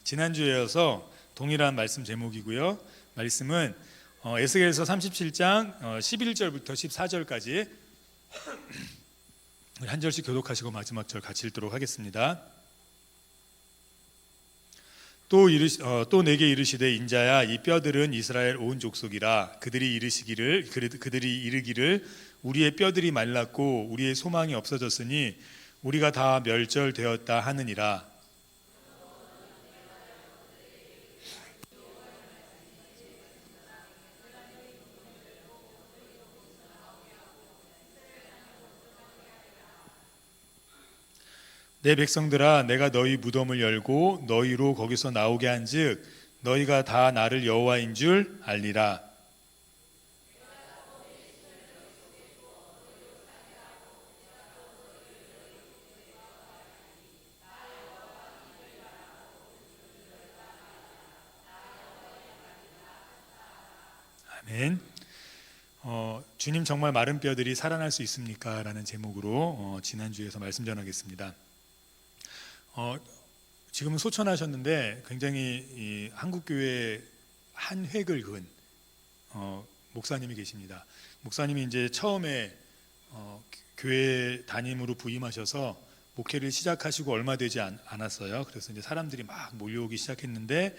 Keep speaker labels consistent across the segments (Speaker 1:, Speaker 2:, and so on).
Speaker 1: 지난주에 이어서 동일한 말씀 제목이고요. 말씀은 에스겔서 37장 11절부터 14절까지 한 절씩 교독하시고 마지막 절 같이 읽도록 하겠습니다. 또 내게 이르시되 인자야, 이 뼈들은 이스라엘 온 족속이라. 그들이 이르기를 우리의 뼈들이 말랐고 우리의 소망이 없어졌으니 우리가 다 멸절되었다 하느니라. 내 백성들아, 내가 너희 무덤을 열고 너희로 거기서 나오게 한즉 너희가 다 나를 여호와인 줄 알리라. 아멘. 주님, 정말 마른 뼈들이 살아날 수 있습니까? 라는 제목으로 지난주에서 말씀 전하겠습니다. 지금은 소천하셨는데 굉장히 이 한국교회 한 획을 그은 목사님이 계십니다. 목사님이 이제 처음에 교회 담임으로 부임하셔서 목회를 시작하시고 얼마 되지 않았어요. 그래서 이제 사람들이 막 몰려오기 시작했는데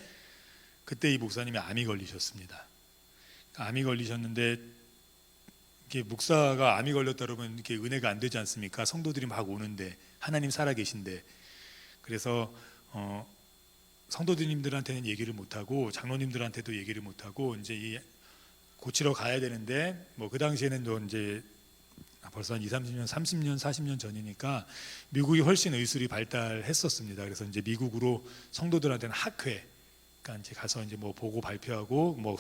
Speaker 1: 그때 이 목사님이 암이 걸리셨습니다. 암이 걸리셨는데 이게 목사가 암이 걸렸다 그러면 이렇게 은혜가 안 되지 않습니까? 성도들이 막 오는데 하나님 살아 계신데. 그래서 성도님들한테는 얘기를 못하고 장로님들한테도 얘기를 못하고 이제 고치러 가야 되는데 뭐 그 당시에는 또 이제 벌써 한 20, 30년, 30년, 40년 전이니까 미국이 훨씬 의술이 발달했었습니다. 그래서 이제 미국으로 성도들한테는 학회, 그러니까 이제 가서 이제 뭐 보고 발표하고 뭐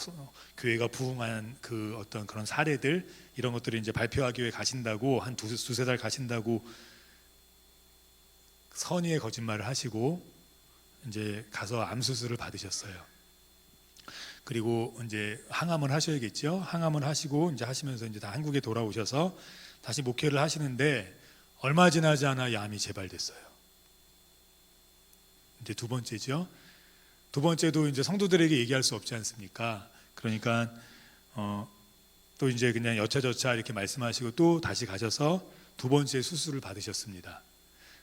Speaker 1: 교회가 부흥한 그 어떤 그런 사례들 이런 것들을 이제 발표하기 위해 가신다고 한 두세 달 가신다고 선의의 거짓말을 하시고 이제 가서 암 수술을 받으셨어요. 그리고 이제 항암을 하셔야겠죠. 항암을 하시고 이제 하시면서 이제 다 한국에 돌아오셔서 다시 목회를 하시는데 얼마 지나지 않아 이 암이 재발됐어요. 이제 두 번째죠. 두 번째도 이제 성도들에게 얘기할 수 없지 않습니까? 그러니까 또 이제 그냥 여차저차 이렇게 말씀하시고 또 다시 가셔서 두 번째 수술을 받으셨습니다.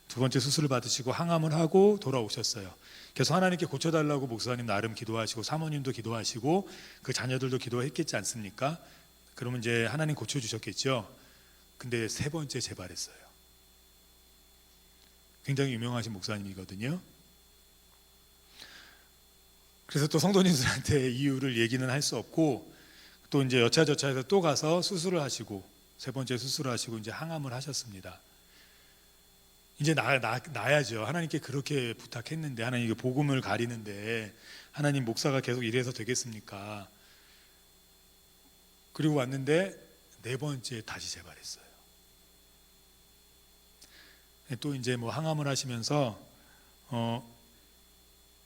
Speaker 1: 두 번째 수술을 받으시고 항암을 하고 돌아오셨어요. 그래서 하나님께 고쳐달라고 목사님 나름 기도하시고 사모님도 기도하시고 그 자녀들도 기도했겠지 않습니까? 그러면 이제 하나님 고쳐주셨겠죠. 근데 세 번째 재발했어요. 굉장히 유명하신 목사님이거든요. 그래서 또 성도님들한테 이유를 얘기는 할 수 없고 또 이제 여차저차해서 또 가서 수술을 하시고 세 번째 수술을 하시고 이제 항암을 하셨습니다. 이제 나야죠. 하나님께 그렇게 부탁했는데 하나님 복음을 가리는데 하나님 목사가 계속 이래서 되겠습니까? 그리고 왔는데 네 번째 다시 재발했어요. 또 이제 뭐 항암을 하시면서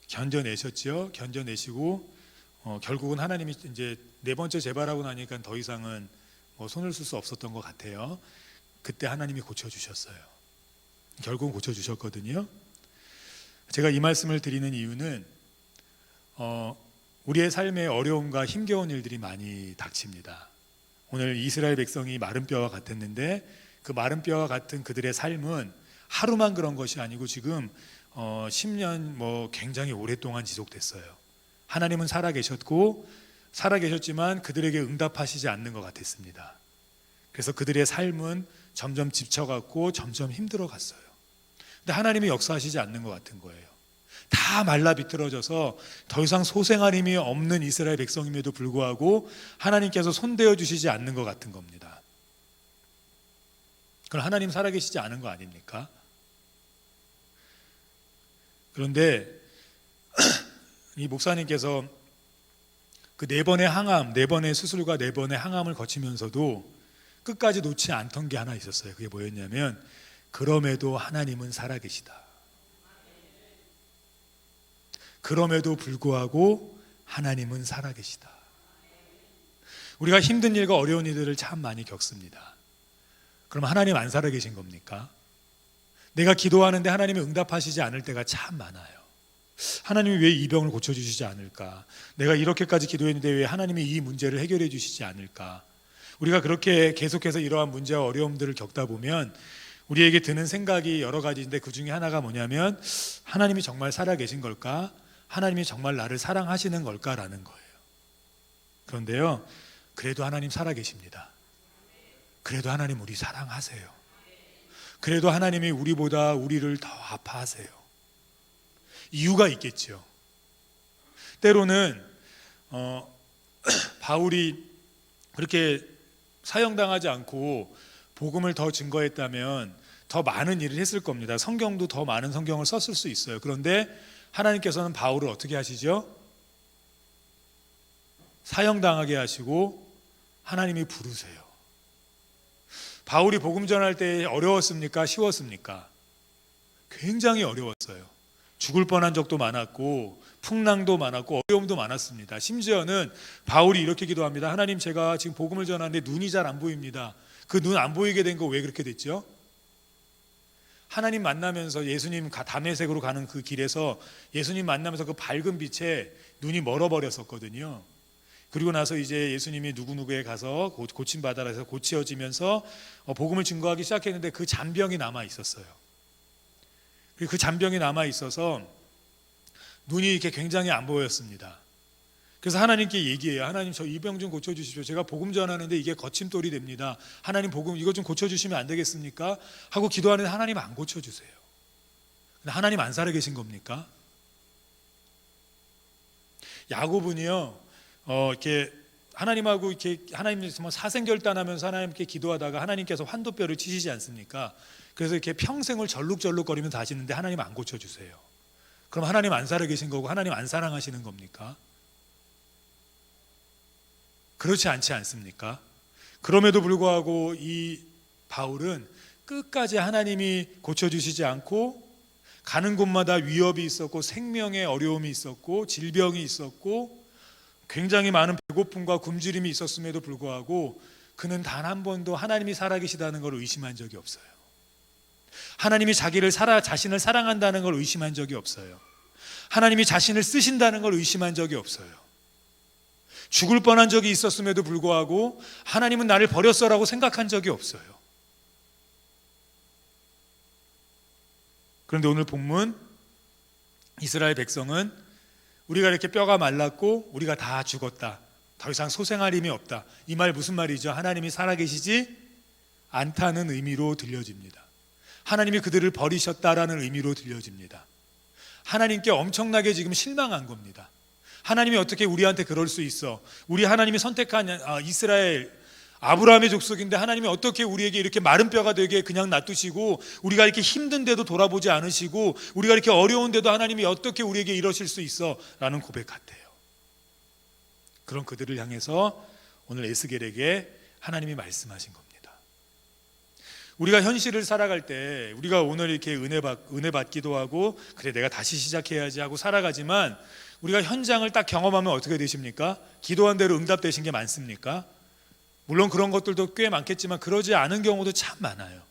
Speaker 1: 견뎌내셨죠. 견뎌내시고 결국은 하나님이 이제 네 번째 재발하고 나니까 더 이상은 뭐 손을 쓸 수 없었던 것 같아요. 그때 하나님이 고쳐주셨어요. 결국은 고쳐주셨거든요. 제가 이 말씀을 드리는 이유는 우리의 삶에 어려움과 힘겨운 일들이 많이 닥칩니다. 오늘 이스라엘 백성이 마른 뼈와 같았는데 그 마른 뼈와 같은 그들의 삶은 하루만 그런 것이 아니고 지금 10년 뭐 굉장히 오랫동안 지속됐어요. 하나님은 살아계셨지만 그들에게 응답하시지 않는 것 같았습니다. 그래서 그들의 삶은 점점 지쳐갔고 점점 힘들어갔어요. 근데 하나님이 역사하시지 않는 것 같은 거예요. 다 말라 비틀어져서 더 이상 소생할 힘이 없는 이스라엘 백성임에도 불구하고 하나님께서 손대어 주시지 않는 것 같은 겁니다. 그럼 하나님 살아계시지 않은 거 아닙니까? 그런데 이 목사님께서 그 네 번의 항암, 네 번의 수술과 네 번의 항암을 거치면서도 끝까지 놓지 않던 게 하나 있었어요. 그게 뭐였냐면 그럼에도 하나님은 살아계시다. 그럼에도 불구하고 하나님은 살아계시다. 우리가 힘든 일과 어려운 일들을 참 많이 겪습니다. 그럼 하나님 안 살아계신 겁니까? 내가 기도하는데 하나님이 응답하시지 않을 때가 참 많아요. 하나님이 왜 이 병을 고쳐주시지 않을까? 내가 이렇게까지 기도했는데 왜 하나님이 이 문제를 해결해 주시지 않을까? 우리가 그렇게 계속해서 이러한 문제와 어려움들을 겪다 보면 우리에게 드는 생각이 여러 가지인데 그 중에 하나가 뭐냐면 하나님이 정말 살아계신 걸까? 하나님이 정말 나를 사랑하시는 걸까라는 거예요. 그런데요, 그래도 하나님 살아계십니다. 그래도 하나님 우리 사랑하세요. 그래도 하나님이 우리보다 우리를 더 아파하세요. 이유가 있겠죠. 때로는 바울이 그렇게 사형당하지 않고 복음을 더 증거했다면 더 많은 일을 했을 겁니다. 성경도 더 많은 성경을 썼을 수 있어요. 그런데 하나님께서는 바울을 어떻게 하시죠? 사형당하게 하시고 하나님이 부르세요. 바울이 복음 전할 때 어려웠습니까? 쉬웠습니까? 굉장히 어려웠어요. 죽을 뻔한 적도 많았고 풍랑도 많았고 어려움도 많았습니다. 심지어는 바울이 이렇게 기도합니다. 하나님, 제가 지금 복음을 전하는데 눈이 잘 안 보입니다. 그 눈 안 보이게 된 거 왜 그렇게 됐죠? 하나님 만나면서 예수님 다메섹으로 가는 그 길에서 예수님 만나면서 그 밝은 빛에 눈이 멀어버렸었거든요. 그리고 나서 이제 예수님이 누구누구에 가서 고침받아라 해서 고치어지면서 복음을 증거하기 시작했는데 그 잔병이 남아 있었어요. 그리고 그 잔병이 남아 있어서 눈이 이렇게 굉장히 안 보였습니다. 그래서 하나님께 얘기해요. 하나님, 저 이 병 좀 고쳐주십시오. 제가 복음 전하는데 이게 거침돌이 됩니다. 하나님, 복음 이거 좀 고쳐주시면 안 되겠습니까? 하고 기도하는데 하나님 안 고쳐주세요. 근데 하나님 안 살아계신 겁니까? 야곱은요, 이렇게 하나님하고 이렇게 하나님 사생결단하면서 하나님께 기도하다가 하나님께서 환도뼈를 치시지 않습니까? 그래서 이렇게 평생을 절룩절룩거리면 다시는데 하나님 안 고쳐주세요. 그럼 하나님 안 살아계신 거고 하나님 안 사랑하시는 겁니까? 그렇지 않지 않습니까? 그럼에도 불구하고 이 바울은 끝까지 하나님이 고쳐주시지 않고 가는 곳마다 위협이 있었고 생명의 어려움이 있었고 질병이 있었고 굉장히 많은 배고픔과 굶주림이 있었음에도 불구하고 그는 단 한 번도 하나님이 살아계시다는 걸 의심한 적이 없어요. 하나님이 자신을 사랑한다는 걸 의심한 적이 없어요. 하나님이 자신을 쓰신다는 걸 의심한 적이 없어요. 죽을 뻔한 적이 있었음에도 불구하고 하나님은 나를 버렸어라고 생각한 적이 없어요. 그런데 오늘 본문 이스라엘 백성은 우리가 이렇게 뼈가 말랐고 우리가 다 죽었다, 더 이상 소생할 힘이 없다, 이 말 무슨 말이죠? 하나님이 살아계시지 않다는 의미로 들려집니다. 하나님이 그들을 버리셨다라는 의미로 들려집니다. 하나님께 엄청나게 지금 실망한 겁니다. 하나님이 어떻게 우리한테 그럴 수 있어? 우리 하나님이 선택한 이스라엘 아브라함의 족속인데 하나님이 어떻게 우리에게 이렇게 마른 뼈가 되게 그냥 놔두시고 우리가 이렇게 힘든데도 돌아보지 않으시고 우리가 이렇게 어려운데도 하나님이 어떻게 우리에게 이러실 수 있어? 라는 고백 같아요. 그런 그들을 향해서 오늘 에스겔에게 하나님이 말씀하신 겁니다. 우리가 현실을 살아갈 때 우리가 오늘 이렇게 은혜 받기도 하고 그래 내가 다시 시작해야지 하고 살아가지만 우리가 현장을 딱 경험하면 어떻게 되십니까? 기도한 대로 응답되신 게 많습니까? 물론 그런 것들도 꽤 많겠지만 그러지 않은 경우도 참 많아요.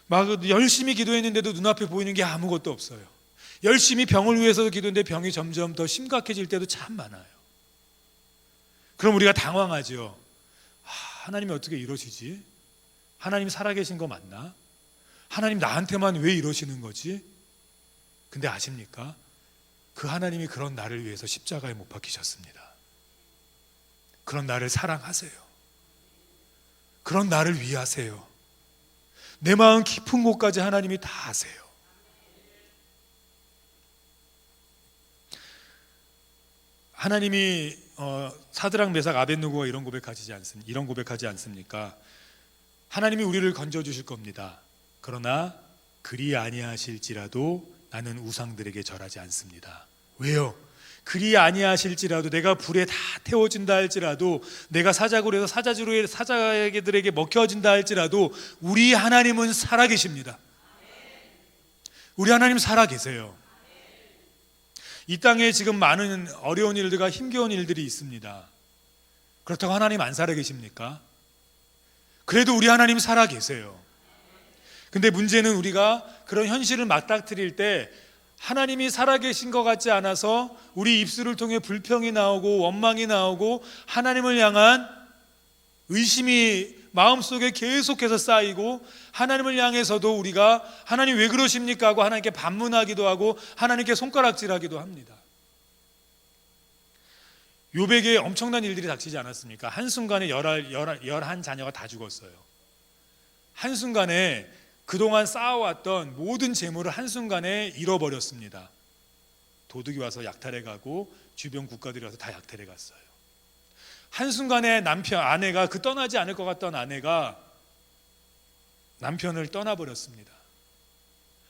Speaker 1: 막 열심히 기도했는데도 눈앞에 보이는 게 아무것도 없어요. 열심히 병을 위해서도 기도했는데 병이 점점 더 심각해질 때도 참 많아요. 그럼 우리가 당황하죠. 하나님이 어떻게 이러시지? 하나님 살아계신 거 맞나? 하나님 나한테만 왜 이러시는 거지? 근데 아십니까? 그 하나님이 그런 나를 위해서 십자가에 못 박히셨습니다. 그런 나를 사랑하세요. 그런 나를 위하세요. 내 마음 깊은 곳까지 하나님이 다 아세요. 하나님이 사드락 메삭 아벳느고가 이런 고백하지 않습니까? 하나님이 우리를 건져주실 겁니다. 그러나 그리 아니하실지라도 나는 우상들에게 절하지 않습니다. 왜요? 그리 아니하실지라도 내가 불에 다 태워진다 할지라도 내가 사자굴에서 사자들에게 먹혀진다 할지라도 우리 하나님은 살아계십니다. 우리 하나님 살아계세요. 이 땅에 지금 많은 어려운 일들과 힘겨운 일들이 있습니다. 그렇다고 하나님 안 살아계십니까? 그래도 우리 하나님 살아계세요. 근데 문제는 우리가 그런 현실을 맞닥뜨릴 때 하나님이 살아계신 것 같지 않아서 우리 입술을 통해 불평이 나오고 원망이 나오고 하나님을 향한 의심이 마음속에 계속해서 쌓이고, 하나님을 향해서도 우리가 하나님 왜 그러십니까 하고 하나님께 반문하기도 하고 하나님께 손가락질하기도 합니다. 욥에게 엄청난 일들이 닥치지 않았습니까? 한순간에 11 자녀가 다 죽었어요. 한순간에 그동안 쌓아왔던 모든 재물을 한순간에 잃어버렸습니다. 도둑이 와서 약탈해가고 주변 국가들이 와서 다 약탈해갔어요. 한순간에 아내가, 그 떠나지 않을 것 같던 아내가 남편을 떠나버렸습니다.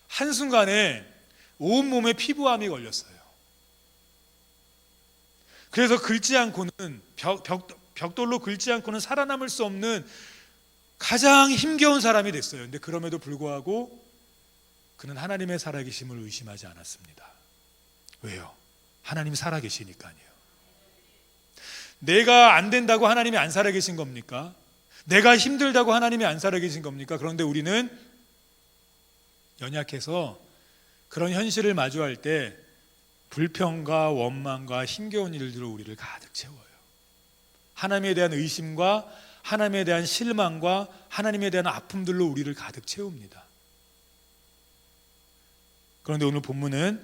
Speaker 1: 한순간에 온몸에 피부암이 걸렸어요. 그래서 긁지 않고는 벽돌로 긁지 않고는 살아남을 수 없는 가장 힘겨운 사람이 됐어요. 근데 그럼에도 불구하고 그는 하나님의 살아계심을 의심하지 않았습니다. 왜요? 하나님이 살아계시니까요. 내가 안 된다고 하나님이 안 살아계신 겁니까? 내가 힘들다고 하나님이 안 살아계신 겁니까? 그런데 우리는 연약해서 그런 현실을 마주할 때 불평과 원망과 힘겨운 일들로 우리를 가득 채워요. 하나님에 대한 의심과 하나님에 대한 실망과 하나님에 대한 아픔들로 우리를 가득 채웁니다. 그런데 오늘 본문은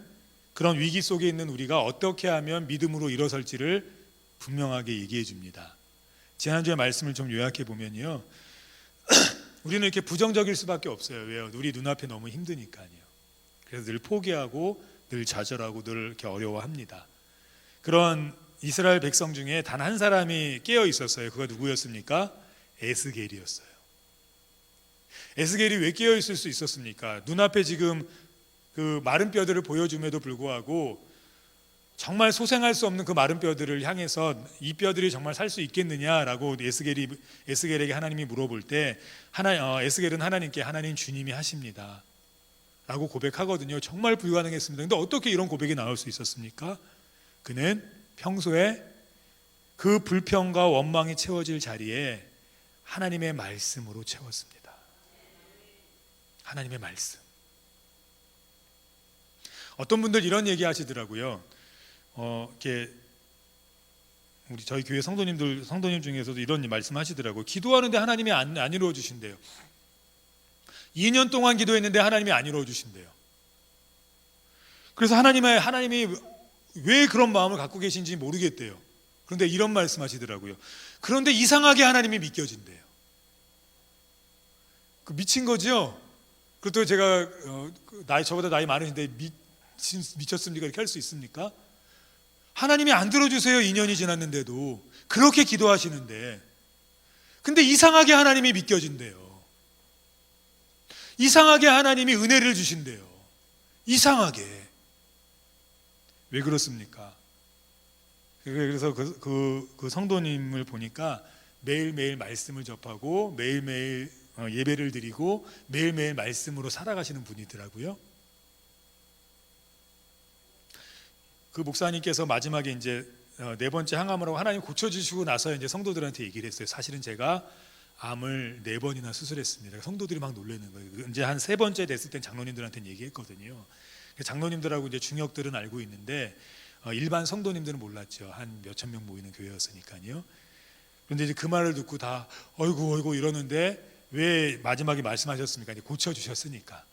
Speaker 1: 그런 위기 속에 있는 우리가 어떻게 하면 믿음으로 일어설지를 분명하게 얘기해 줍니다. 지난주에 말씀을 좀 요약해 보면요, 우리는 이렇게 부정적일 수밖에 없어요. 왜요? 우리 눈앞에 너무 힘드니까요. 그래서 늘 포기하고 늘 좌절하고 늘 이렇게 어려워합니다. 그런 이스라엘 백성 중에 단 한 사람이 깨어 있었어요. 그가 누구였습니까? 에스겔이었어요. 에스겔이 왜 깨어 있을 수 있었습니까? 눈앞에 지금 그 마른 뼈들을 보여줌에도 불구하고 정말 소생할 수 없는 그 마른 뼈들을 향해서 이 뼈들이 정말 살 수 있겠느냐라고 에스겔에게 하나님이 물어볼 때 에스겔은 하나님께 하나님 주님이 하십니다 라고 고백하거든요. 정말 불가능했습니다. 근데 어떻게 이런 고백이 나올 수 있었습니까? 그는 평소에 그 불평과 원망이 채워질 자리에 하나님의 말씀으로 채웠습니다. 하나님의 말씀. 어떤 분들 이런 얘기 하시더라고요. 이렇게 저희 교회 성도님 중에서도 이런 말씀 하시더라고요. 기도하는데 하나님이 안 이루어 주신대요. 2년 동안 기도했는데 하나님이 안 이루어 주신대요. 그래서 하나님이 왜 그런 마음을 갖고 계신지 모르겠대요. 그런데 이런 말씀 하시더라고요. 그런데 이상하게 하나님이 믿겨진대요. 그 미친 거죠? 그것도 제가 저보다 나이 많으신데 미쳤습니까? 이렇게 할 수 있습니까? 하나님이 안 들어주세요. 2년이 지났는데도 그렇게 기도하시는데, 근데 이상하게 하나님이 믿겨진대요. 이상하게 하나님이 은혜를 주신대요. 이상하게. 왜 그렇습니까? 그래서 그 성도님을 보니까 매일매일 말씀을 접하고 매일매일 예배를 드리고 매일매일 말씀으로 살아가시는 분이더라고요. 그 목사님께서 마지막에 이제 4번째 항암을 하고 하나님 고쳐주시고 나서 이제 성도들한테 얘기를 했어요. 사실은 제가 암을 4번이나 수술했습니다. 성도들이 막 놀라는 거예요. 이제 한 3번째 됐을 땐 장로님들한테는 얘기했거든요. 장로님들하고 이제 중역들은 알고 있는데 일반 성도님들은 몰랐죠. 한 몇천 명 모이는 교회였으니까요. 그런데 이제 그 말을 듣고 다 어이구 이러는데, 왜 마지막에 말씀하셨습니까? 이제 고쳐주셨으니까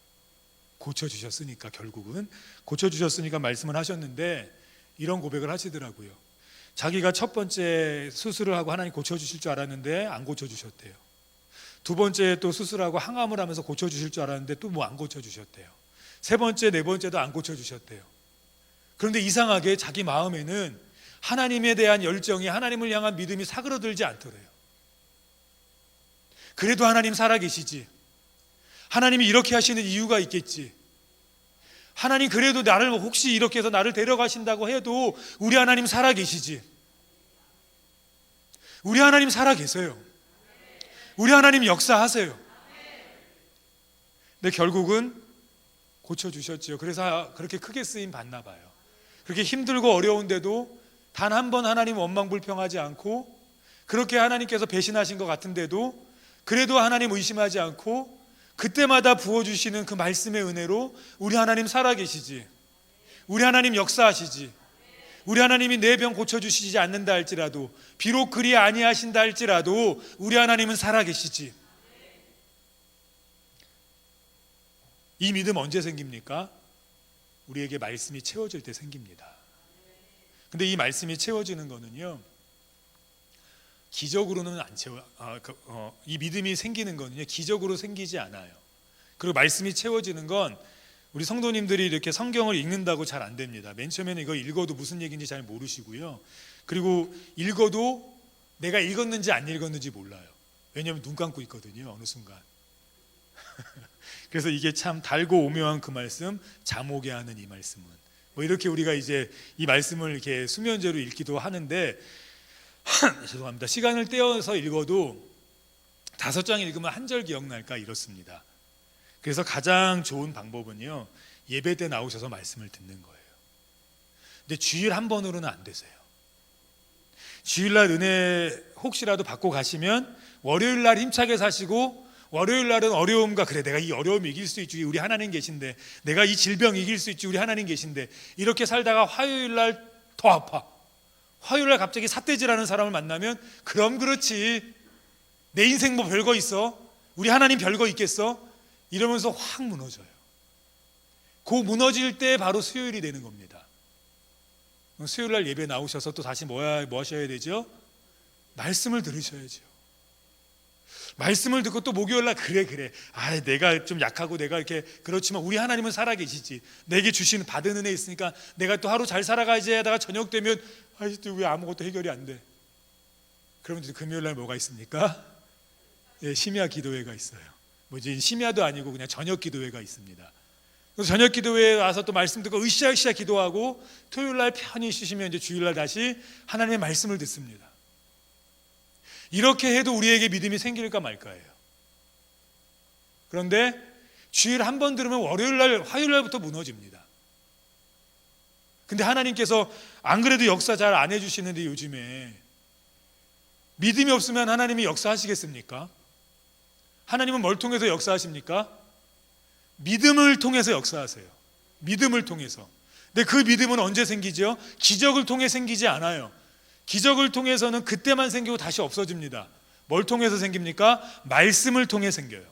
Speaker 1: 결국은 고쳐주셨으니까 말씀을 하셨는데, 이런 고백을 하시더라고요. 자기가 첫 번째 수술을 하고 하나님 고쳐주실 줄 알았는데 안 고쳐주셨대요. 두 번째 또 수술하고 항암을 하면서 고쳐주실 줄 알았는데 또 뭐 안 고쳐주셨대요. 세 번째, 네 번째도 안 고쳐주셨대요. 그런데 이상하게 자기 마음에는 하나님에 대한 열정이, 하나님을 향한 믿음이 사그러들지 않더래요. 그래도 하나님 살아계시지, 하나님이 이렇게 하시는 이유가 있겠지, 하나님 그래도 나를 혹시 이렇게 해서 나를 데려가신다고 해도 우리 하나님 살아계시지, 우리 하나님 살아계세요, 우리 하나님 역사하세요. 근데 결국은 고쳐주셨지요. 그래서 그렇게 크게 쓰임 받나 봐요. 그렇게 힘들고 어려운데도 단 한 번 하나님 원망 불평하지 않고, 그렇게 하나님께서 배신하신 것 같은데도 그래도 하나님 의심하지 않고 그때마다 부어주시는 그 말씀의 은혜로 우리 하나님 살아계시지, 우리 하나님 역사하시지. 우리 하나님이 내 병 고쳐주시지 않는다 할지라도, 비록 그리 아니하신다 할지라도 우리 하나님은 살아계시지. 이 믿음 언제 생깁니까? 우리에게 말씀이 채워질 때 생깁니다. 근데 이 말씀이 채워지는 거는요, 기적으로는 안 채워. 이 믿음이 생기는 거는요, 기적으로 생기지 않아요. 그리고 말씀이 채워지는 건 우리 성도님들이 이렇게 성경을 읽는다고 잘 안 됩니다. 맨 처음에는 이거 읽어도 무슨 얘기인지 잘 모르시고요. 그리고 읽어도 내가 읽었는지 안 읽었는지 몰라요. 왜냐하면 눈 감고 있거든요, 어느 순간. 그래서 이게 참 달고 오묘한 그 말씀, 잠 오게 하는 이 말씀은 뭐 이렇게 우리가 이제 이 말씀을 이렇게 수면제로 읽기도 하는데 죄송합니다. 시간을 떼어서 읽어도 5장 읽으면 한 절 기억날까 이렇습니다. 그래서 가장 좋은 방법은요, 예배 때 나오셔서 말씀을 듣는 거예요. 근데 주일 한 번으로는 안 되세요. 주일날 은혜 혹시라도 받고 가시면 월요일날 힘차게 사시고, 월요일날은 어려움과, 그래 내가 이 어려움 이길 수 있지 우리 하나님 계신데, 내가 이 질병 이길 수 있지 우리 하나님 계신데, 이렇게 살다가 화요일날 더 아파. 화요일날 갑자기 삿대질하는 사람을 만나면 그럼 그렇지, 내 인생 뭐 별거 있어? 우리 하나님 별거 있겠어? 이러면서 확 무너져요. 그 무너질 때 바로 수요일이 되는 겁니다. 수요일날 예배 나오셔서 또 다시 뭐 하셔야 되죠? 말씀을 들으셔야죠. 말씀을 듣고 또 목요일날 그래 내가 좀 약하고 내가 이렇게 그렇지만 우리 하나님은 살아계시지, 내게 주시는 받은 은혜 있으니까 내가 또 하루 잘 살아가야지 하다가 저녁 되면 아직도 왜 아무것도 해결이 안 돼? 그러면 금요일날 뭐가 있습니까? 예, 심야 기도회가 있어요. 뭐지, 심야도 아니고 그냥 저녁 기도회가 있습니다. 그래서 저녁 기도회에 와서 또 말씀 듣고 으쌰으쌰 기도하고, 토요일날 편히 쉬시면 이제 주일날 다시 하나님의 말씀을 듣습니다. 이렇게 해도 우리에게 믿음이 생길까 말까예요. 그런데 주일 한 번 들으면 월요일날 화요일날부터 무너집니다. 근데 하나님께서 안 그래도 역사 잘 안 해주시는데 요즘에 믿음이 없으면 하나님이 역사하시겠습니까? 하나님은 뭘 통해서 역사하십니까? 믿음을 통해서 역사하세요. 믿음을 통해서. 근데 그 믿음은 언제 생기죠? 기적을 통해 생기지 않아요. 기적을 통해서는 그때만 생기고 다시 없어집니다. 뭘 통해서 생깁니까? 말씀을 통해 생겨요.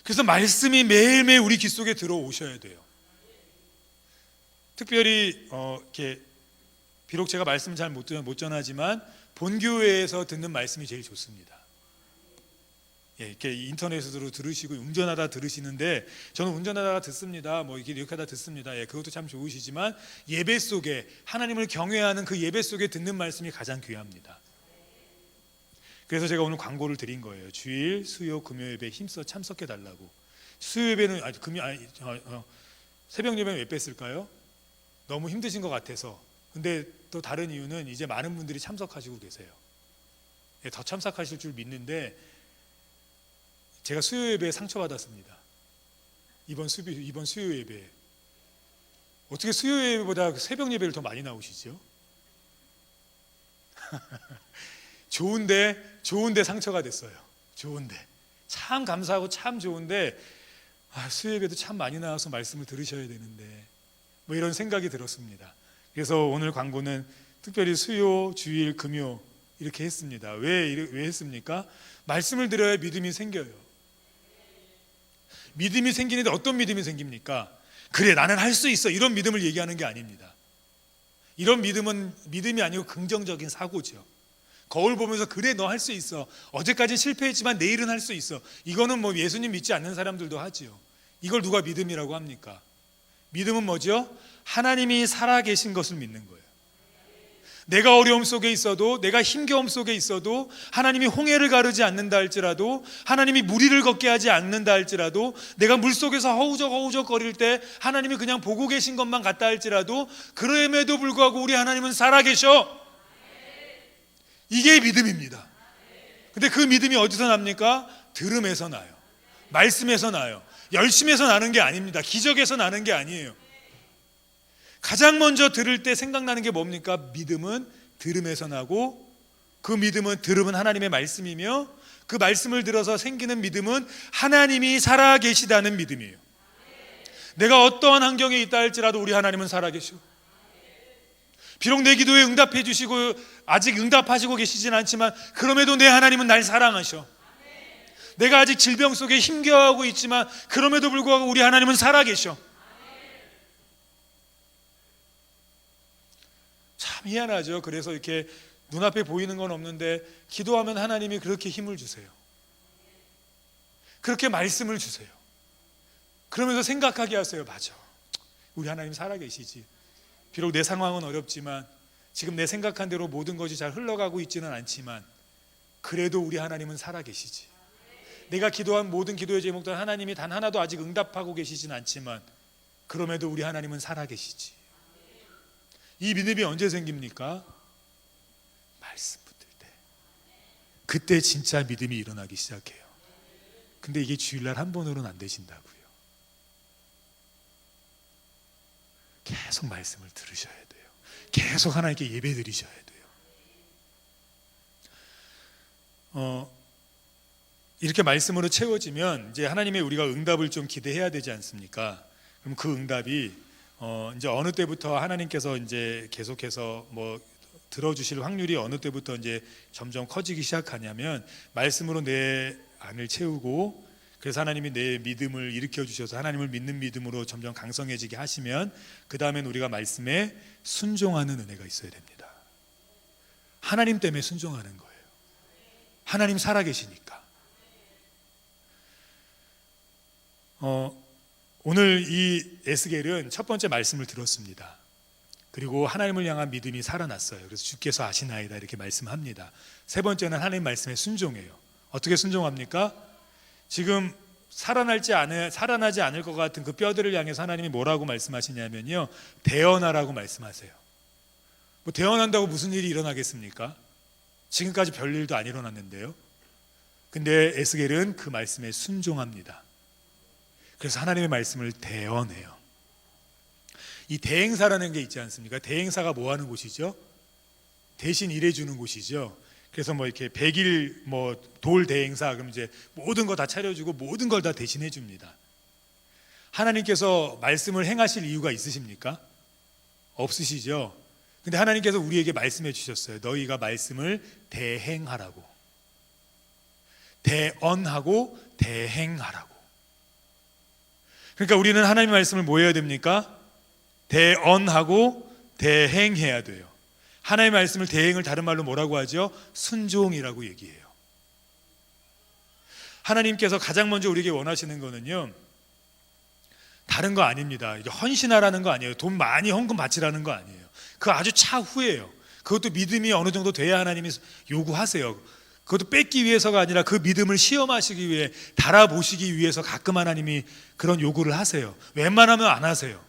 Speaker 1: 그래서 말씀이 매일매일 우리 귀 속에 들어오셔야 돼요. 특별히 이렇게 비록 제가 말씀을 잘 못 전하지만 본교회에서 듣는 말씀이 제일 좋습니다. 예, 이렇게 인터넷으로 들으시고 운전하다 들으시는데, 저는 운전하다가 듣습니다. 뭐 이렇게 하다 듣습니다. 예, 그것도 참 좋으시지만 예배 속에 하나님을 경외하는 그 예배 속에 듣는 말씀이 가장 귀합니다. 그래서 제가 오늘 광고를 드린 거예요. 주일, 수요, 금요 예배 힘써 참석해 달라고. 수요 예배는 새벽 예배는 왜 뺐을까요? 너무 힘드신 것 같아서. 근데 또 다른 이유는 이제 많은 분들이 참석하시고 계세요. 예, 더 참석하실 줄 믿는데 제가 수요 예배에 상처받았습니다. 이번 수요 예배에. 어떻게 수요 예배보다 새벽 예배를 더 많이 나오시죠? 좋은데 상처가 됐어요. 좋은데 참 감사하고 참 좋은데 수요 예배도 참 많이 나와서 말씀을 들으셔야 되는데, 뭐 이런 생각이 들었습니다. 그래서 오늘 광고는 특별히 수요, 주일, 금요 이렇게 했습니다. 왜 했습니까? 말씀을 들어야 믿음이 생겨요. 믿음이 생기는데 어떤 믿음이 생깁니까? 그래 나는 할 수 있어, 이런 믿음을 얘기하는 게 아닙니다. 이런 믿음은 믿음이 아니고 긍정적인 사고죠. 거울 보면서 그래 너 할 수 있어, 어제까지 실패했지만 내일은 할 수 있어. 이거는 뭐 예수님 믿지 않는 사람들도 하지요. 이걸 누가 믿음이라고 합니까? 믿음은 뭐죠? 하나님이 살아계신 것을 믿는 거예요. 내가 어려움 속에 있어도, 내가 힘겨움 속에 있어도, 하나님이 홍해를 가르지 않는다 할지라도, 하나님이 무리를 걷게 하지 않는다 할지라도, 내가 물속에서 허우적 거릴 때 하나님이 그냥 보고 계신 것만 같다 할지라도, 그럼에도 불구하고 우리 하나님은 살아계셔. 이게 믿음입니다. 근데 그 믿음이 어디서 납니까? 들음에서 나요. 말씀에서 나요. 열심에서 나는 게 아닙니다. 기적에서 나는 게 아니에요. 가장 먼저 들을 때 생각나는 게 뭡니까? 믿음은 들음에서 나고, 그 들음은 하나님의 말씀이며, 그 말씀을 들어서 생기는 믿음은 하나님이 살아계시다는 믿음이에요. 내가 어떠한 환경에 있다 할지라도 우리 하나님은 살아계시고, 비록 내 기도에 응답해 주시고 아직 응답하시고 계시진 않지만 그럼에도 내 하나님은 날 사랑하셔. 내가 아직 질병 속에 힘겨워하고 있지만 그럼에도 불구하고 우리 하나님은 살아계셔. 참 희한하죠. 그래서 이렇게 눈앞에 보이는 건 없는데 기도하면 하나님이 그렇게 힘을 주세요. 그렇게 말씀을 주세요. 그러면서 생각하게 하세요. 맞아, 우리 하나님 살아계시지. 비록 내 상황은 어렵지만, 지금 내 생각한 대로 모든 것이 잘 흘러가고 있지는 않지만 그래도 우리 하나님은 살아계시지. 내가 기도한 모든 기도의 제목들 하나님이 단 하나도 아직 응답하고 계시진 않지만 그럼에도 우리 하나님은 살아계시지. 이 믿음이 언제 생깁니까? 말씀 붙들 때. 그때 진짜 믿음이 일어나기 시작해요. 근데 이게 주일날 한 번으로는 안 되신다고요. 계속 말씀을 들으셔야 돼요. 계속 하나님께 예배 드리셔야 돼요. 이렇게 말씀으로 채워지면 이제 하나님의 우리가 응답을 좀 기대해야 되지 않습니까? 그럼 그 응답이 이제 어느 때부터 하나님께서 이제 계속해서 뭐 들어주실 확률이 어느 때부터 이제 점점 커지기 시작하냐면, 말씀으로 내 안을 채우고, 그래서 하나님이 내 믿음을 일으켜 주셔서 하나님을 믿는 믿음으로 점점 강성해지게 하시면, 그 다음엔 우리가 말씀에 순종하는 은혜가 있어야 됩니다. 하나님 때문에 순종하는 거예요. 하나님 살아계시니까. 오늘 이 에스겔은 첫 번째 말씀을 들었습니다. 그리고 하나님을 향한 믿음이 살아났어요. 그래서 주께서 아시나이다 이렇게 말씀합니다. 세 번째는 하나님 말씀에 순종해요. 어떻게 순종합니까? 지금 살아나지 않을 것 같은 그 뼈들을 향해서 하나님이 뭐라고 말씀하시냐면요, 대언하라고 말씀하세요. 뭐 대언한다고 무슨 일이 일어나겠습니까? 지금까지 별일도 안 일어났는데요. 근데 에스겔은 그 말씀에 순종합니다. 그래서 하나님의 말씀을 대언해요. 이 대행사라는 게 있지 않습니까? 대행사가 뭐 하는 곳이죠? 대신 일해주는 곳이죠. 그래서 뭐 이렇게 100일 뭐 돌 대행사, 그럼 이제 모든 거 다 차려주고 모든 걸 다 대신해 줍니다. 하나님께서 말씀을 행하실 이유가 있으십니까? 없으시죠? 근데 하나님께서 우리에게 말씀해 주셨어요. 너희가 말씀을 대행하라고. 대언하고 대행하라고. 그러니까 우리는 하나님의 말씀을 뭐 해야 됩니까? 대언하고 대행해야 돼요. 하나님의 말씀을 대행을 다른 말로 뭐라고 하죠? 순종이라고 얘기해요. 하나님께서 가장 먼저 우리에게 원하시는 거는요, 다른 거 아닙니다. 이게 헌신하라는 거 아니에요. 돈 많이 헌금 바치라는 거 아니에요. 그 아주 차후예요. 그것도 믿음이 어느 정도 돼야 하나님이 요구하세요. 그것도 뺏기 위해서가 아니라 그 믿음을 시험하시기 위해, 달아보시기 위해서 가끔 하나님이 그런 요구를 하세요. 웬만하면 안 하세요.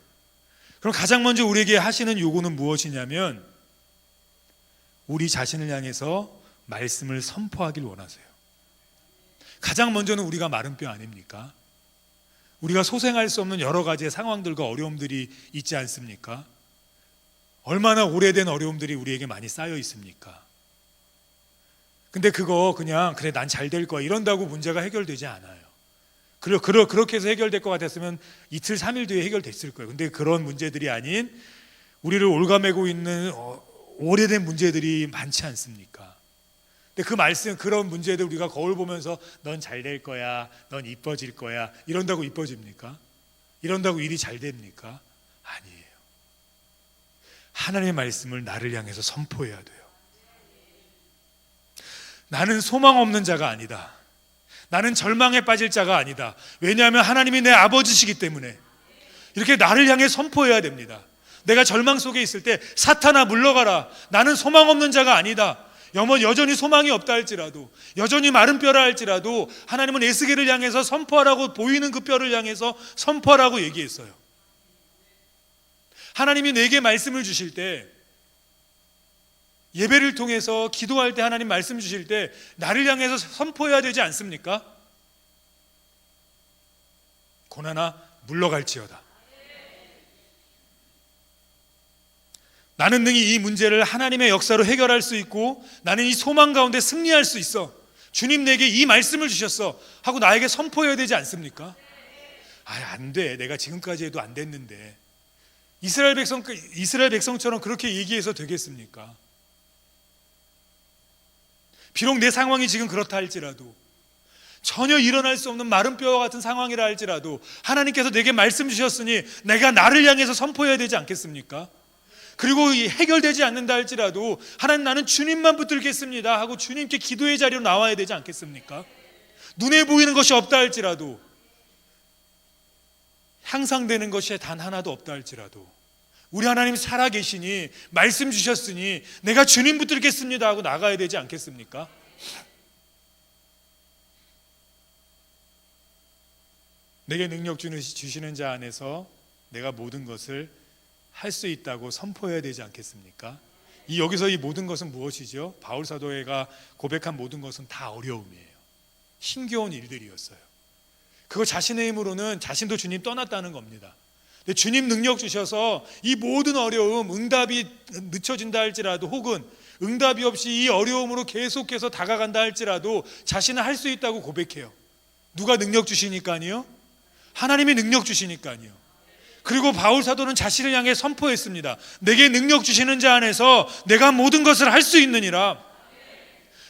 Speaker 1: 그럼 가장 먼저 우리에게 하시는 요구는 무엇이냐면, 우리 자신을 향해서 말씀을 선포하길 원하세요. 가장 먼저는 우리가 마른 뼈 아닙니까? 우리가 소생할 수 없는 여러 가지의 상황들과 어려움들이 있지 않습니까? 얼마나 오래된 어려움들이 우리에게 많이 쌓여 있습니까? 근데 그거 그냥 그래 난 잘 될 거야 이런다고 문제가 해결되지 않아요. 그렇게 해서 해결될 것 같았으면 이틀 3일 뒤에 해결됐을 거예요. 근데 그런 문제들이 아닌 우리를 올가매고 있는 오래된 문제들이 많지 않습니까? 근데 그 말씀, 그런 문제들 우리가 거울 보면서 넌 잘 될 거야, 넌 이뻐질 거야 이런다고 이뻐집니까? 이런다고 일이 잘 됩니까? 아니에요. 하나님의 말씀을 나를 향해서 선포해야 돼요. 나는 소망 없는 자가 아니다. 나는 절망에 빠질 자가 아니다. 왜냐하면 하나님이 내 아버지시기 때문에 이렇게 나를 향해 선포해야 됩니다. 내가 절망 속에 있을 때 사탄아 물러가라. 나는 소망 없는 자가 아니다. 여전히 소망이 없다 할지라도, 여전히 마른 뼈라 할지라도 하나님은 에스겔을 향해서 선포하라고, 보이는 그 뼈를 향해서 선포하라고 얘기했어요. 하나님이 내게 말씀을 주실 때, 예배를 통해서 기도할 때 하나님 말씀 주실 때 나를 향해서 선포해야 되지 않습니까? 고난아 물러갈지어다. 나는 능히 이 문제를 하나님의 역사로 해결할 수 있고 나는 이 소망 가운데 승리할 수 있어. 주님 내게 이 말씀을 주셨어 하고 나에게 선포해야 되지 않습니까? 안 돼. 내가 지금까지 해도 안 됐는데. 이스라엘 백성처럼 그렇게 얘기해서 되겠습니까? 비록 내 상황이 지금 그렇다 할지라도, 전혀 일어날 수 없는 마른 뼈와 같은 상황이라 할지라도 하나님께서 내게 말씀 주셨으니 내가 나를 향해서 선포해야 되지 않겠습니까? 그리고 해결되지 않는다 할지라도 하나님, 나는 주님만 붙들겠습니다 하고 주님께 기도의 자리로 나와야 되지 않겠습니까? 눈에 보이는 것이 없다 할지라도, 향상되는 것이 단 하나도 없다 할지라도 우리 하나님 살아계시니 말씀 주셨으니 내가 주님 붙들겠습니다 하고 나가야 되지 않겠습니까? 내게 능력 주시는 자 안에서 내가 모든 것을 할 수 있다고 선포해야 되지 않겠습니까? 여기서 이 모든 것은 무엇이죠? 바울 사도가 고백한 모든 것은 다 어려움이에요. 힘겨운 일들이었어요. 그거 자신의 힘으로는 자신도 주님 떠났다는 겁니다. 근데 주님 능력 주셔서 이 모든 어려움, 응답이 늦춰진다 할지라도, 혹은 응답이 없이 이 어려움으로 계속해서 다가간다 할지라도 자신은 할 수 있다고 고백해요. 누가 능력 주시니까요? 하나님이 능력 주시니까요. 그리고 바울 사도는 자신을 향해 선포했습니다. 내게 능력 주시는 자 안에서 내가 모든 것을 할 수 있느니라.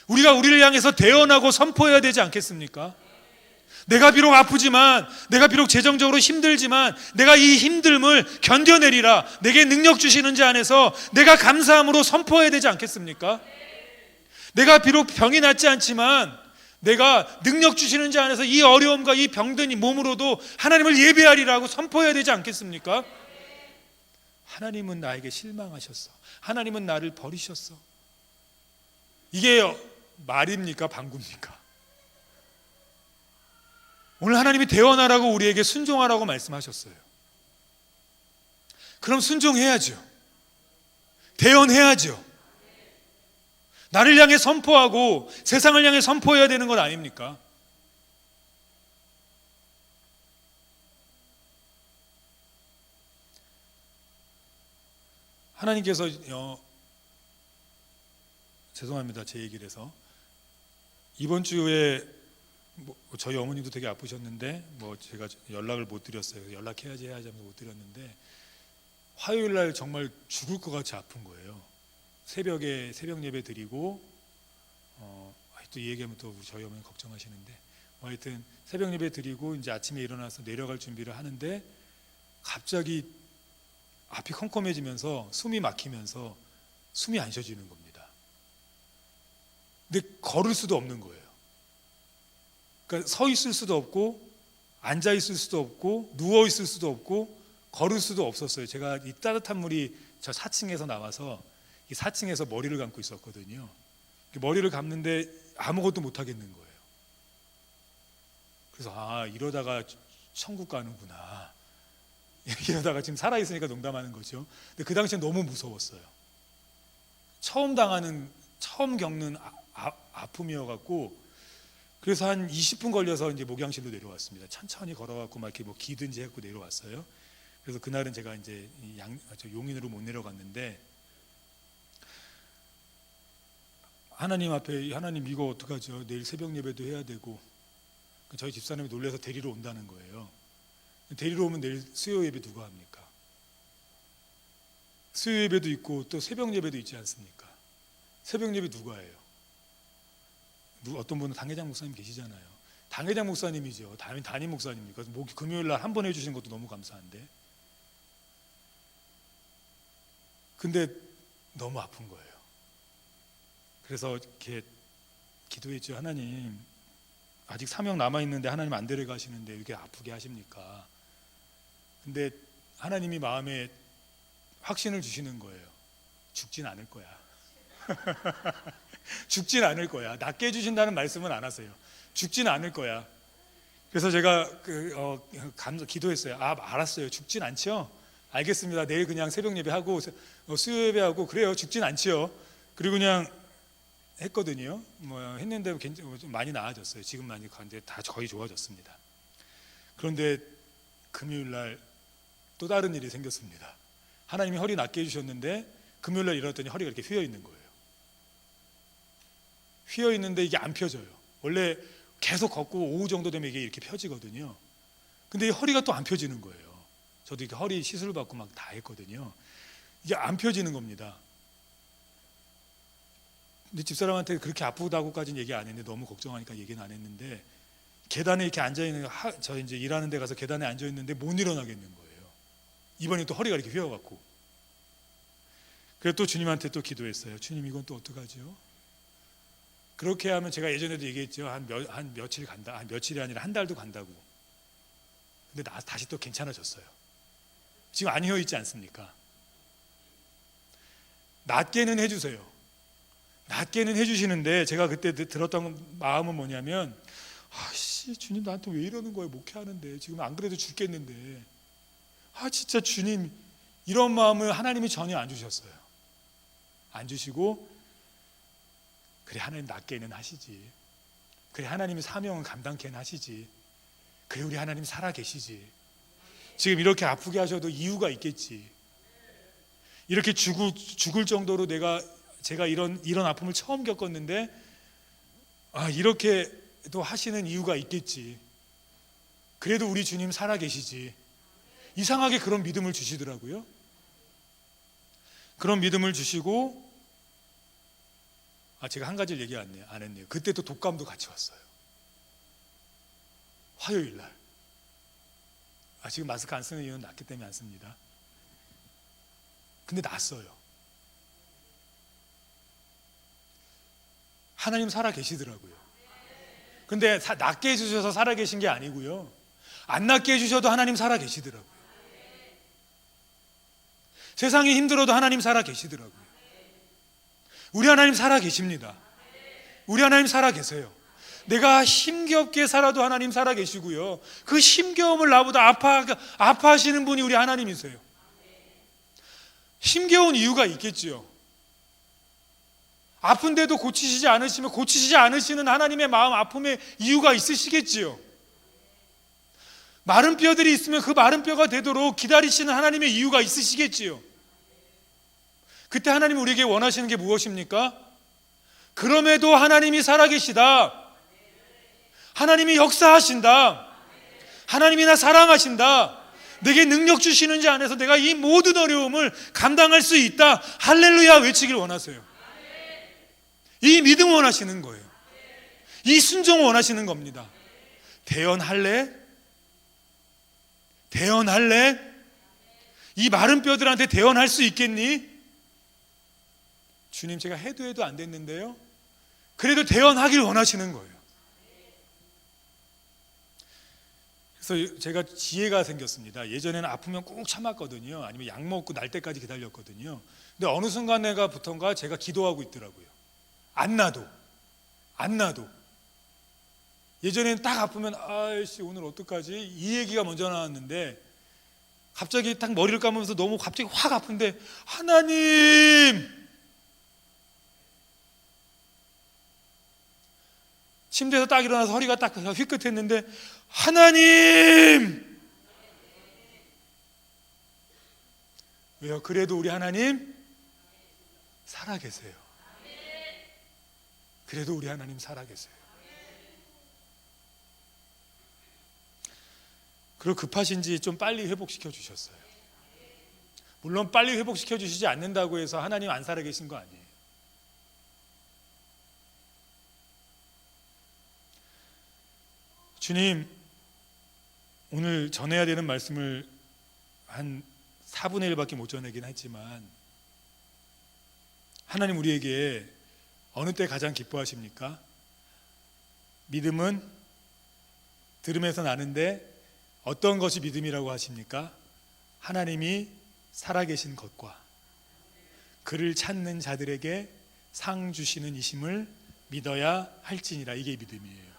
Speaker 1: 우리가 우리를 향해서 대언하고 선포해야 되지 않겠습니까? 내가 비록 아프지만, 내가 비록 재정적으로 힘들지만 내가 이 힘듦을 견뎌내리라. 내게 능력 주시는 자 안에서 내가 감사함으로 선포해야 되지 않겠습니까? 내가 비록 병이 낫지 않지만 내가 능력 주시는 자 안에서 이 어려움과 이 병든 이 몸으로도 하나님을 예배하리라고 선포해야 되지 않겠습니까? 하나님은 나에게 실망하셨어. 하나님은 나를 버리셨어. 이게 말입니까? 방구입니까? 오늘 하나님이 대언하라고 우리에게 순종하라고 말씀하셨어요. 그럼 순종해야죠. 대언해야죠. 나를 향해 선포하고 세상을 향해 선포해야 되는 것 아닙니까? 하나님께서 죄송합니다. 제 얘기를 해서 이번 주에 저희 어머니도 되게 아프셨는데 제가 연락을 못 드렸어요. 연락해야지 하면서 못 드렸는데 화요일 날 정말 죽을 것 같이 아픈 거예요. 새벽에 새벽 예배 드리고 또 이 얘기하면 또 저희 어머니 걱정하시는데 하여튼 새벽 예배 드리고 이제 아침에 일어나서 내려갈 준비를 하는데 갑자기 앞이 컴컴해지면서 숨이 막히면서 숨이 안 쉬어지는 겁니다. 근데 걸을 수도 없는 거예요. 그러니까 서 있을 수도 없고 앉아 있을 수도 없고 누워 있을 수도 없고 걸을 수도 없었어요. 제가 이 따뜻한 물이 저 4층에서 나와서 이 4층에서 머리를 감고 있었거든요. 머리를 감는데 아무것도 못 하겠는 거예요. 그래서 이러다가 천국 가는구나. 이러다가 지금 살아있으니까 농담하는 거죠. 근데 그 당시에 너무 무서웠어요. 처음 겪는 아픔이어갖고 그래서 한 20분 걸려서 이제 목양실로 내려왔습니다. 천천히 걸어갖고 막 이렇게 기든지 했고 내려왔어요. 그래서 그날은 제가 이제 용인으로 못 내려갔는데 하나님 앞에 하나님 이거 어떡하죠? 내일 새벽 예배도 해야 되고 저희 집사람이 놀라서 데리러 온다는 거예요. 데리러 오면 내일 수요 예배 누가 합니까? 수요 예배도 있고 또 새벽 예배도 있지 않습니까? 새벽 예배 누가 해요? 어떤 분은 당회장 목사님 계시잖아요. 당회장 목사님이죠. 담임 목사님이니까 금요일 날 한 번 해주시는 것도 너무 감사한데 근데 너무 아픈 거예요. 그래서 이렇게 기도했죠. 하나님 아직 사명 남아있는데 하나님 안 데려가시는데 이렇게 아프게 하십니까? 근데 하나님이 마음에 확신을 주시는 거예요. 죽진 않을 거야. 죽진 않을 거야. 낫게 해주신다는 말씀은 안 하세요. 죽진 않을 거야. 그래서 제가 기도했어요. 알았어요. 죽진 않죠? 알겠습니다. 내일 그냥 새벽 예배하고 수요 예배하고 그래요. 죽진 않죠? 그리고 그냥 했거든요. 했는데 좀 많이 나아졌어요. 지금 많이 가는데 다 거의 좋아졌습니다. 그런데 금요일 날 또 다른 일이 생겼습니다. 하나님이 허리 낫게 해주셨는데 금요일 날 일어났더니 허리가 이렇게 휘어 있는 거예요. 휘어 있는데 이게 안 펴져요. 원래 계속 걷고 오후 정도 되면 이게 이렇게 펴지거든요. 근데 이 허리가 또 안 펴지는 거예요. 저도 이렇게 허리 시술 받고 막 다 했거든요. 이게 안 펴지는 겁니다. 근데 집사람한테 그렇게 아프다고까지는 얘기 안 했는데, 너무 걱정하니까 얘기는 안 했는데, 계단에 이렇게 앉아 있는, 저 이제 일하는 데 가서 계단에 앉아 있는데 못 일어나겠는 거예요. 이번에 또 허리가 이렇게 휘어갖고. 그래서 또 주님한테 또 기도했어요. 주님, 이건 또 어떡하죠? 그렇게 하면, 제가 예전에도 얘기했죠. 한 며칠 간다. 며칠이 아니라 한 달도 간다고. 근데 다시 또 괜찮아졌어요. 지금 안 휘어 있지 않습니까? 낫게는 해주세요. 낫게는 해주시는데, 제가 그때 들었던 마음은 뭐냐면, 아씨, 주님 나한테 왜 이러는 거예요? 목회하는데 지금 안 그래도 죽겠는데, 진짜 주님, 이런 마음을 하나님이 전혀 안 주셨어요. 안 주시고, 그래, 하나님 낫게는 하시지. 그래, 하나님이 사명은 감당케는 하시지. 그래, 우리 하나님 살아 계시지. 지금 이렇게 아프게 하셔도 이유가 있겠지. 이렇게 죽을 정도로 제가 이런 아픔을 처음 겪었는데, 이렇게도 하시는 이유가 있겠지. 그래도 우리 주님 살아 계시지. 이상하게 그런 믿음을 주시더라고요. 그런 믿음을 주시고, 제가 한 가지를 얘기 안 했네요. 그때 또 독감도 같이 왔어요. 화요일 날. 지금 마스크 안 쓰는 이유는 낫기 때문에 안 씁니다. 근데 낫어요. 하나님 살아 계시더라고요. 근데 낫게 해주셔서 살아 계신 게 아니고요, 안 낫게 해주셔도 하나님 살아 계시더라고요. 세상이 힘들어도 하나님 살아 계시더라고요. 우리 하나님 살아 계십니다. 우리 하나님 살아 계세요. 내가 힘겹게 살아도 하나님 살아 계시고요, 그 힘겨움을 나보다 아파하시는 분이 우리 하나님이세요. 힘겨운 이유가 있겠지요. 아픈데도 고치시지 않으시면, 고치시지 않으시는 하나님의 마음 아픔의 이유가 있으시겠지요. 마른 뼈들이 있으면 그 마른 뼈가 되도록 기다리시는 하나님의 이유가 있으시겠지요. 그때 하나님 우리에게 원하시는 게 무엇입니까? 그럼에도 하나님이 살아계시다, 하나님이 역사하신다, 하나님이 나 사랑하신다, 내게 능력 주시는지 안에서 내가 이 모든 어려움을 감당할 수 있다, 할렐루야 외치길 원하세요. 이 믿음 원하시는 거예요. 이 순종 원하시는 겁니다. 대언할래? 대언할래? 이 마른 뼈들한테 대언할 수 있겠니? 주님, 제가 해도 안 됐는데요, 그래도 대언하길 원하시는 거예요. 그래서 제가 지혜가 생겼습니다. 예전에는 아프면 꼭 참았거든요. 아니면 약 먹고 날 때까지 기다렸거든요. 근데 어느 순간부터인가 제가 기도하고 있더라고요. 안 나도. 예전에는 딱 아프면 아이씨 오늘 어떡하지? 이 얘기가 먼저 나왔는데, 갑자기 딱 머리를 감으면서 너무 갑자기 확 아픈데, 하나님! 침대에서 딱 일어나서 허리가 딱 휘끗했는데, 하나님! 왜요? 그래도 우리 하나님 살아계세요. 그래도 우리 하나님 살아계세요. 그리고 급하신지 좀 빨리 회복시켜 주셨어요. 물론 빨리 회복시켜 주시지 않는다고 해서 하나님 안 살아계신 거 아니에요. 주님, 오늘 전해야 되는 말씀을 한 4분의 1밖에 못 전하긴 했지만, 하나님 우리에게 어느 때 가장 기뻐하십니까? 믿음은 들음에서 나는데 어떤 것이 믿음이라고 하십니까? 하나님이 살아계신 것과 그를 찾는 자들에게 상 주시는 이심을 믿어야 할지니라. 이게 믿음이에요.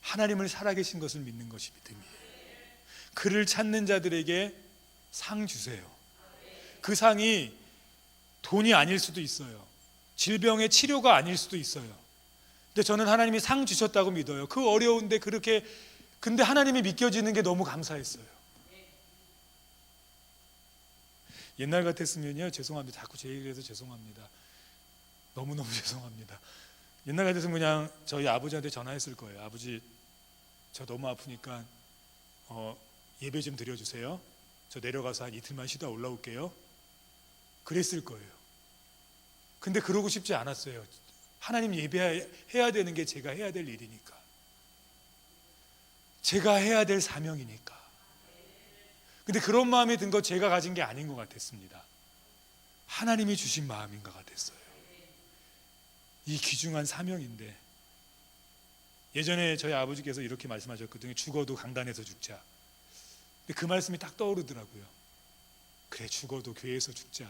Speaker 1: 하나님을 살아계신 것을 믿는 것이 믿음이에요. 그를 찾는 자들에게 상 주세요. 그 상이 돈이 아닐 수도 있어요. 질병의 치료가 아닐 수도 있어요. 근데 저는 하나님이 상 주셨다고 믿어요. 그 어려운데 그렇게, 근데 하나님이 믿겨지는 게 너무 감사했어요. 옛날 같았으면요, 죄송합니다. 자꾸 제 얘기를 해서 죄송합니다. 너무너무 죄송합니다. 옛날 같았으면 그냥 저희 아버지한테 전화했을 거예요. 아버지, 저 너무 아프니까 예배 좀 드려주세요. 저 내려가서 한 이틀만 쉬다 올라올게요. 그랬을 거예요. 근데 그러고 싶지 않았어요. 하나님 예배해야 되는 게 제가 해야 될 일이니까, 제가 해야 될 사명이니까. 근데 그런 마음이 든 거 제가 가진 게 아닌 것 같았습니다. 하나님이 주신 마음인 것 같았어요. 이 귀중한 사명인데, 예전에 저희 아버지께서 이렇게 말씀하셨거든요. 죽어도 강단에서 죽자. 근데 그 말씀이 딱 떠오르더라고요. 그래, 죽어도 교회에서 죽자.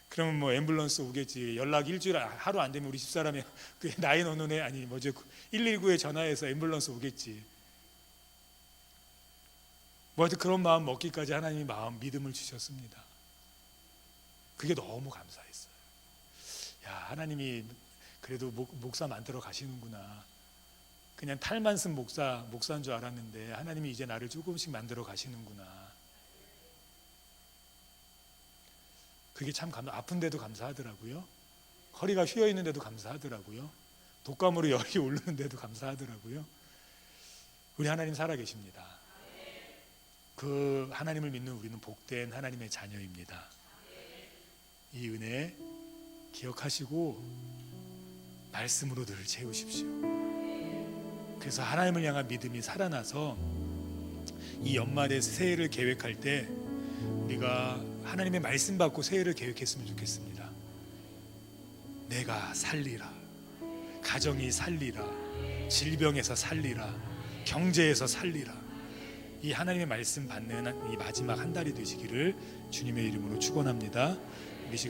Speaker 1: 그러면 뭐 앰뷸런스 오겠지. 연락 일주일 하루 안 되면 우리 집사람이 그 911에 아니 뭐죠 119에 전화해서 앰뷸런스 오겠지. 뭐 하여튼 그런 마음 먹기까지 하나님이 믿음을 주셨습니다. 그게 너무 감사했어요. 야, 하나님이 그래도 목사 만들어 가시는구나. 그냥 탈만 쓴 목사인 줄 알았는데 하나님이 이제 나를 조금씩 만들어 가시는구나. 그게 참 아픈데도 감사하더라고요. 허리가 휘어 있는데도 감사하더라고요. 독감으로 열이 오르는데도 감사하더라고요. 우리 하나님 살아계십니다. 그 하나님을 믿는 우리는 복된 하나님의 자녀입니다. 이 은혜 기억하시고 말씀으로 늘 채우십시오. 그래서 하나님을 향한 믿음이 살아나서 이 연말에 새해를 계획할 때 우리가 하나님의 말씀 받고 새해를 계획했으면 좋겠습니다. 내가 살리라, 가정이 살리라, 질병에서 살리라, 경제에서 살리라. 이 하나님의 말씀 받는 이 마지막 한 달이 되시기를 주님의 이름으로 축원합니다. 우리 시간